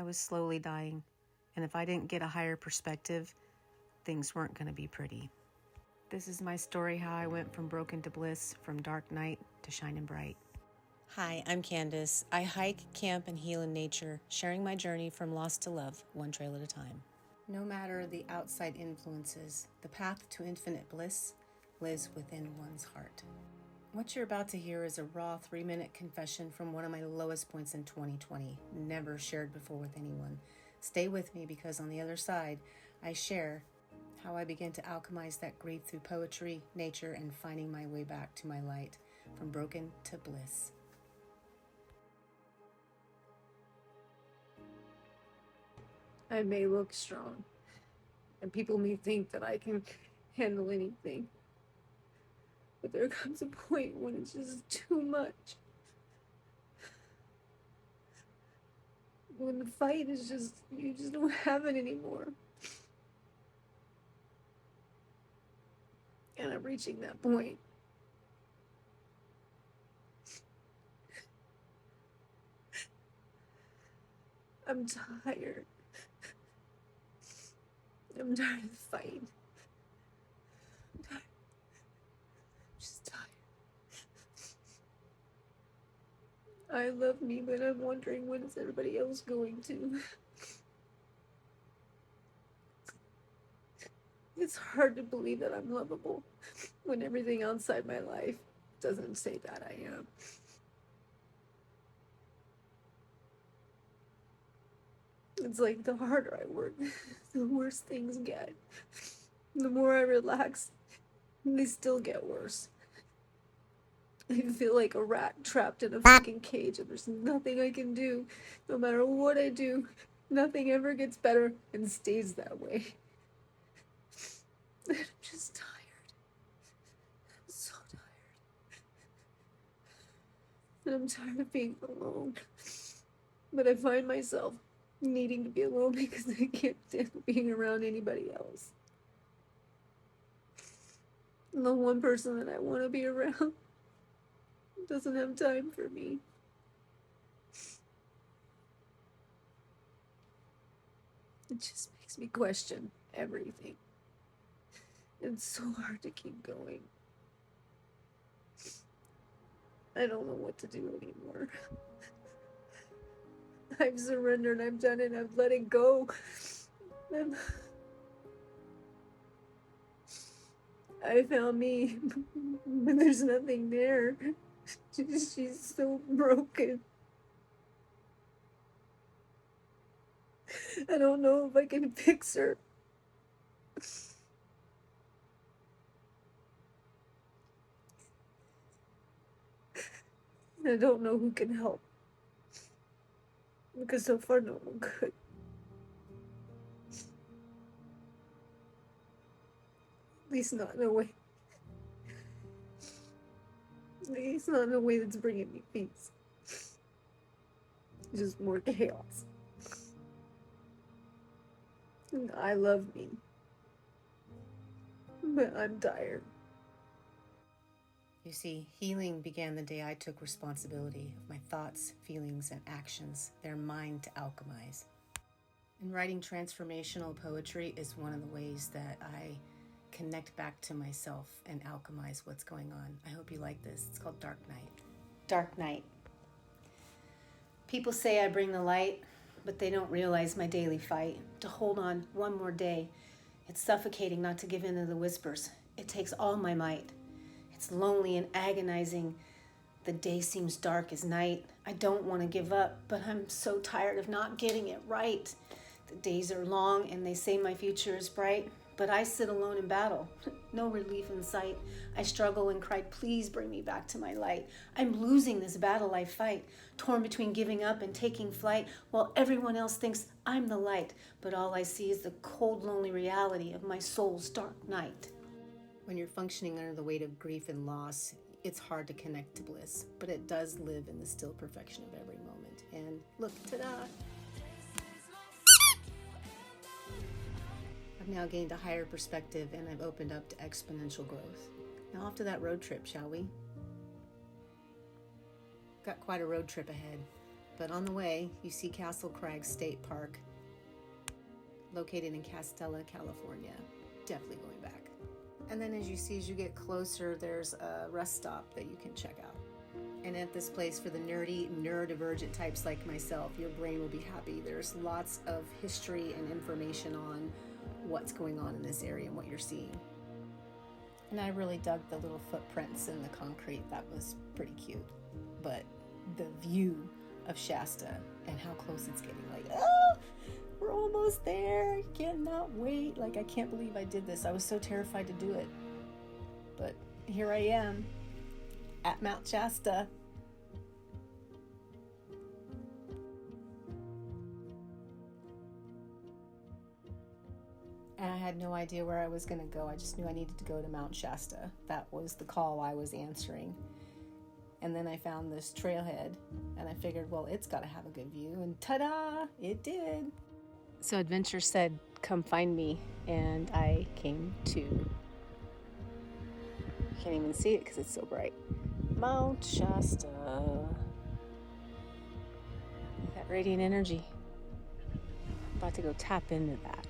I was slowly dying, and if I didn't get a higher perspective, things weren't going to be pretty. This is my story, how I went from broken to bliss, from dark night to shining bright. Hi, I'm Candice. I hike, camp, and heal in nature, sharing my journey from lost to love, one trail at a time. No matter the outside influences, the path to infinite bliss lives within one's heart. What you're about to hear is a raw 3-minute confession from one of my lowest points in 2020, never shared before with anyone. Stay with me because on the other side, I share how I began to alchemize that grief through poetry, nature, and finding my way back to my light, from broken to bliss. I may look strong, and people may think that I can handle anything. But there comes a point when it's just too much. When the fight is just, you just don't have it anymore. And I'm reaching that point. I'm tired. I'm tired of the fight. I'm tired. I'm just tired. I love me, but I'm wondering when is everybody else going to? It's hard to believe that I'm lovable when everything outside my life doesn't say that I am. It's like the harder I work, the worse things get. The more I relax, they still get worse. I feel like a rat trapped in a fucking cage and there's nothing I can do. No matter what I do, nothing ever gets better and stays that way. And I'm just tired. I'm so tired. And I'm tired of being alone. But I find myself needing to be alone because I can't stand being around anybody else. And the one person that I want to be around doesn't have time for me. It just makes me question everything. It's so hard to keep going. I don't know what to do anymore. I've surrendered, I've done it, I've let it go. I found me, but there's nothing there. She's so broken. I don't know if I can fix her. I don't know who can help. Because so far no one could. At least not in a way. At least not in a way that's bringing me peace. Just more chaos. And I love me. But I'm tired. You see, healing began the day I took responsibility of my thoughts, feelings, and actions, their mind to alchemize. And writing transformational poetry is one of the ways that I connect back to myself and alchemize what's going on. I hope you like this. It's called Dark Night. Dark Night. People say I bring the light, but they don't realize my daily fight. To hold on one more day. It's suffocating not to give in to the whispers. It takes all my might. It's lonely and agonizing. The day seems dark as night. I don't want to give up, but I'm so tired of not getting it right. The days are long and they say my future is bright, but I sit alone in battle. No relief in sight. I struggle and cry, please bring me back to my light. I'm losing this battle I fight, torn between giving up and taking flight, while everyone else thinks I'm the light, but all I see is the cold, lonely reality of my soul's dark night. When you're functioning under the weight of grief and loss, it's hard to connect to bliss, but it does live in the still perfection of every moment. And look, ta-da! I've now gained a higher perspective and I've opened up to exponential growth. Now off to that road trip, shall we? Got quite a road trip ahead, But on the way, you see Castle Crags State Park, located in Castella, California. Definitely going back. And then as you get closer, there's a rest stop that you can check out. And at this place, for the nerdy, neurodivergent types like myself, your brain will be happy. There's lots of history and information on what's going on in this area and what you're seeing. And I really dug the little footprints in the concrete. That was pretty cute. But the view of Shasta and how close it's getting, like, oh, we're almost there. I cannot wait. Like, I can't believe I did this. I was so terrified to do it. But here I am at Mount Shasta. And I had no idea where I was going to go. I just knew I needed to go to Mount Shasta. That was the call I was answering. And then I found this trailhead, and I figured, well, it's got to have a good view. And ta-da, it did. So Adventure said, come find me, and I came to. You can't even see it because it's so bright. Mount Shasta. That radiant energy. About to go tap into that.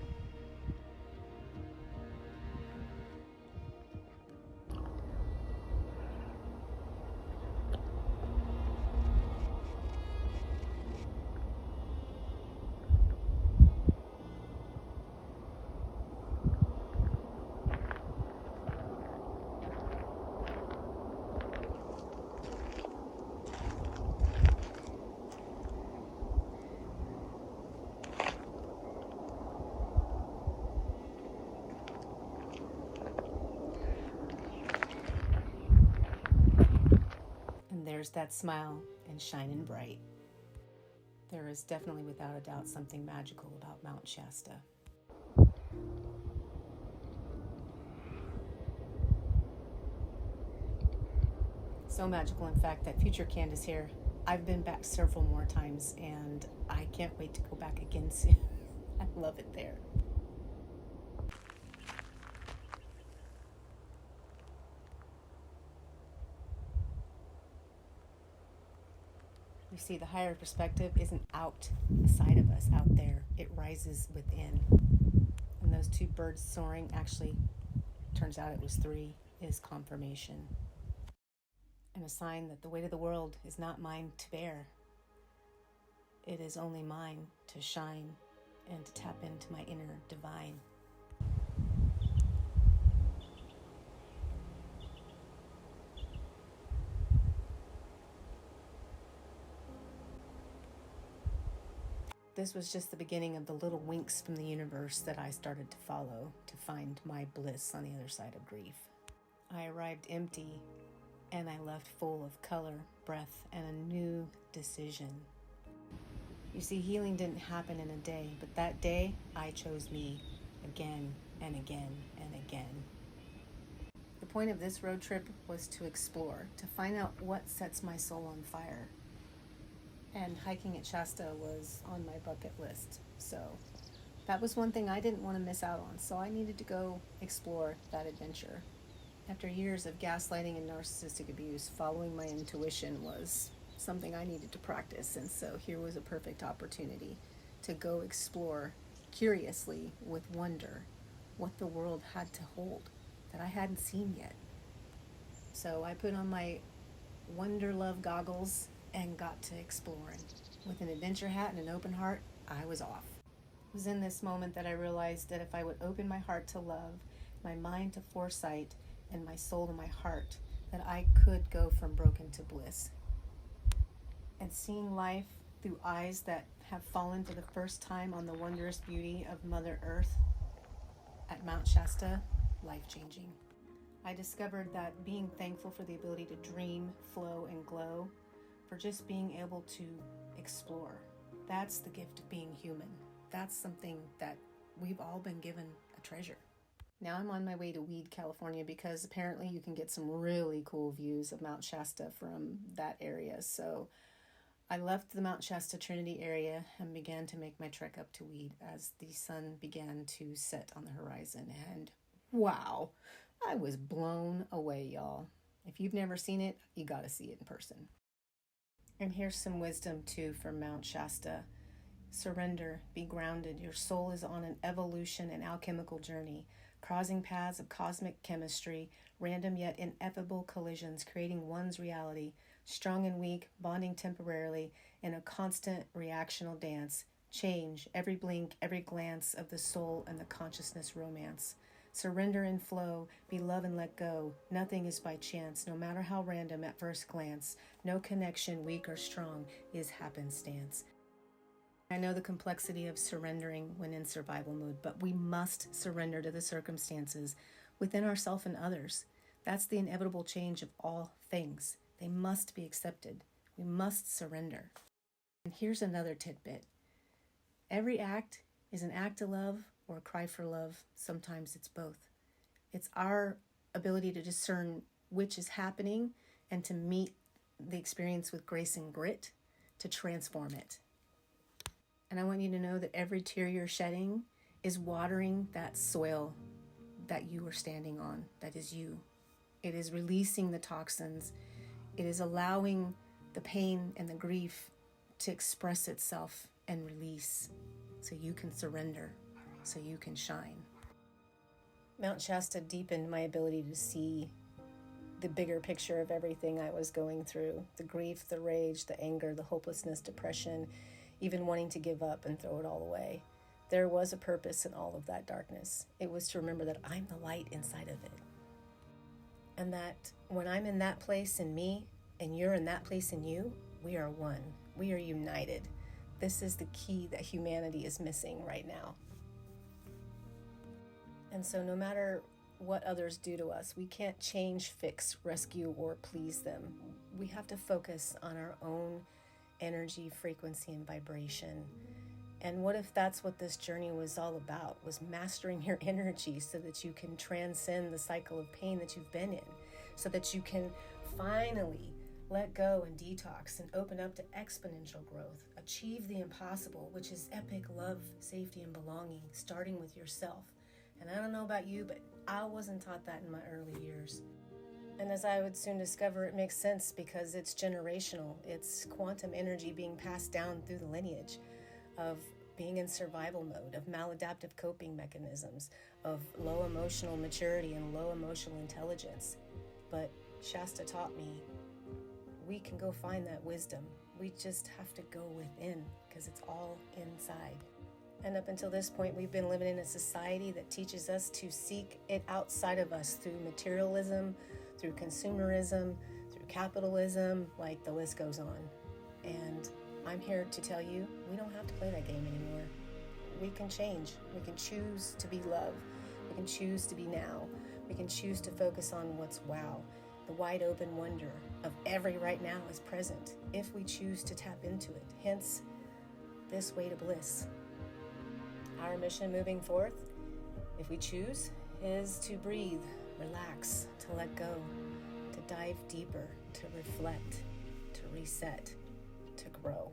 There's that smile and shining bright. There is definitely, without a doubt, something magical about Mount Shasta. So magical, in fact, that future Candice here, I've been back several more times, and I can't wait to go back again soon. I love it there. You see, the higher perspective isn't outside of us, out there. It rises within. And those two birds soaring, actually, turns out it was three, is confirmation. And a sign that the weight of the world is not mine to bear. It is only mine to shine and to tap into my inner divine. This was just the beginning of the little winks from the universe that I started to follow to find my bliss on the other side of grief. I arrived empty, and I left full of color, breath, and a new decision. You see, healing didn't happen in a day, but that day, I chose me again and again and again. The point of this road trip was to explore, to find out what sets my soul on fire. And hiking at Shasta was on my bucket list. So that was one thing I didn't want to miss out on. So I needed to go explore that adventure. After years of gaslighting and narcissistic abuse, following my intuition was something I needed to practice. And so here was a perfect opportunity to go explore curiously, with wonder, what the world had to hold that I hadn't seen yet. So I put on my Wonder Love goggles and got to exploring. With an adventure hat and an open heart, I was off. It was in this moment that I realized that if I would open my heart to love, my mind to foresight, and my soul to my heart, that I could go from broken to bliss. And seeing life through eyes that have fallen for the first time on the wondrous beauty of Mother Earth at Mount Shasta, life-changing. I discovered that being thankful for the ability to dream, flow, and glow, for just being able to explore. That's the gift of being human. That's something that we've all been given a treasure. Now I'm on my way to Weed, California, because apparently you can get some really cool views of Mount Shasta from that area. So I left the Mount Shasta Trinity area and began to make my trek up to Weed as the sun began to set on the horizon. And wow, I was blown away, y'all. If you've never seen it, you gotta see it in person. And here's some wisdom too from Mount Shasta. Surrender, be grounded. Your soul is on an evolution and alchemical journey, crossing paths of cosmic chemistry, random yet ineffable collisions, creating one's reality, strong and weak, bonding temporarily, in a constant reactional dance. Change, every blink, every glance of the soul and the consciousness romance. Surrender and flow, be love and let go. Nothing is by chance, no matter how random at first glance. No connection, weak or strong, is happenstance. I know the complexity of surrendering when in survival mode, but we must surrender to the circumstances within ourselves and others. That's the inevitable change of all things. They must be accepted. We must surrender. And here's another tidbit. Every act is an act of love or a cry for love. Sometimes it's both. It's our ability to discern which is happening and to meet the experience with grace and grit to transform it. And I want you to know that every tear you're shedding is watering that soil that you are standing on, that is you. It is releasing the toxins. It is allowing the pain and the grief to express itself and release so you can surrender, so you can shine. Mount Shasta deepened my ability to see the bigger picture of everything I was going through, the grief, the rage, the anger, the hopelessness, depression, even wanting to give up and throw it all away. There was a purpose in all of that darkness. It was to remember that I'm the light inside of it. And that when I'm in that place in me, and you're in that place in you, we are one. We are united. This is the key that humanity is missing right now. And so no matter what others do to us, we can't change, fix, rescue, or please them. We have to focus on our own energy, frequency, and vibration. And what if that's what this journey was all about, was mastering your energy so that you can transcend the cycle of pain that you've been in, so that you can finally let go and detox and open up to exponential growth, achieve the impossible, which is epic love, safety, and belonging, starting with yourself. And I don't know about you, but I wasn't taught that in my early years. And as I would soon discover, it makes sense because it's generational. It's quantum energy being passed down through the lineage of being in survival mode, of maladaptive coping mechanisms, of low emotional maturity and low emotional intelligence. But Shasta taught me we can go find that wisdom. We just have to go within because it's all inside. And up until this point, we've been living in a society that teaches us to seek it outside of us through materialism, through consumerism, through capitalism, like the list goes on. And I'm here to tell you, we don't have to play that game anymore. We can change. We can choose to be love. We can choose to be now. We can choose to focus on what's wow, the wide open wonder of every right now is present if we choose to tap into it. Hence, this way to bliss. Our mission moving forth, if we choose, is to breathe, relax, to let go, to dive deeper, to reflect, to reset, to grow,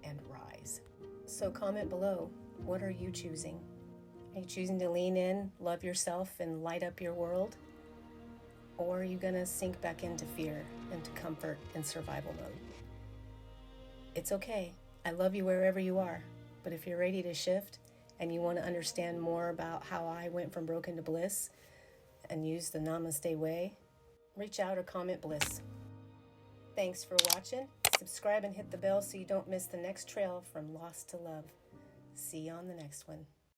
and rise. So comment below, what are you choosing? Are you choosing to lean in, love yourself, and light up your world? Or are you going to sink back into fear, into comfort, and survival mode? It's okay. I love you wherever you are. But if you're ready to shift, and you want to understand more about how I went from broken to bliss and use the Namaste way, reach out or comment Bliss. Thanks for watching. Subscribe and hit the bell so you don't miss the next trail from lost to love. See you on the next one.